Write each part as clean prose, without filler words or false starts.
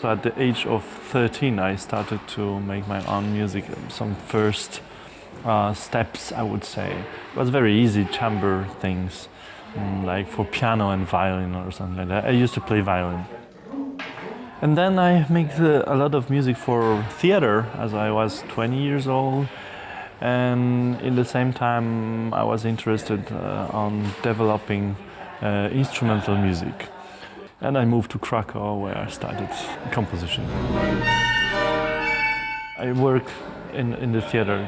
At the age of 13, I started to make my own music, some first steps, I would say. It was very easy, chamber things, like for piano and violin or something like that. I used to play violin. And then I make a lot of music for theater as I was 20 years old. And in the same time, I was interested on developing instrumental music. And I moved to Krakow, where I started composition. I work in the theater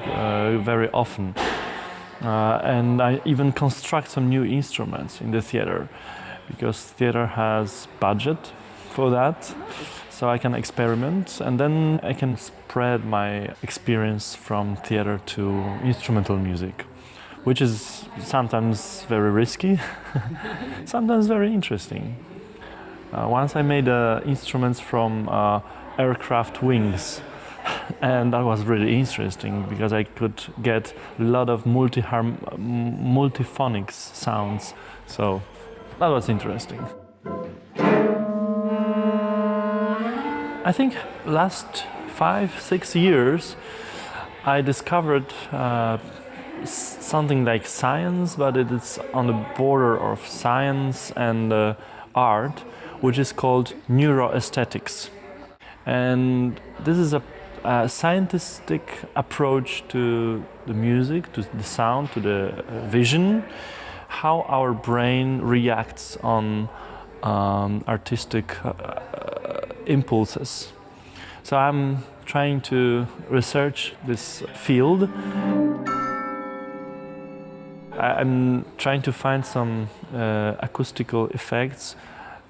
very often. And I even construct some new instruments in the theater, because theater has budget for that. So I can experiment, and then I can spread my experience from theater to instrumental music, which is sometimes very risky, sometimes very interesting. Once I made instruments from aircraft wings, and that was really interesting because I could get a lot of multiphonics sounds, so that was interesting. I think last 5-6 years I discovered something like science, but it is on the border of science and art, which is called neuroaesthetics. And this is a scientific approach to the music, to the sound, to the vision, how our brain reacts on artistic impulses. So I'm trying to research this field. I'm trying to find some acoustical effects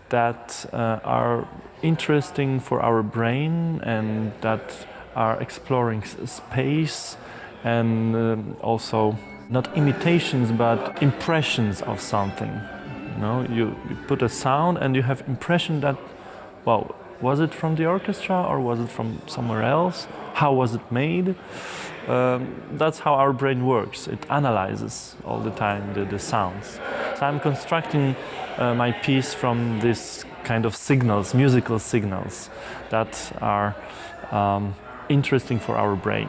that are interesting for our brain and that are exploring space, and also not imitations but impressions of something. You know, you put a sound and you have impression that, well, was it from the orchestra or was it from somewhere else? How was it made? That's how our brain works. It analyzes all the time the sounds. So I'm constructing my piece from this kind of signals, musical signals, that are interesting for our brain.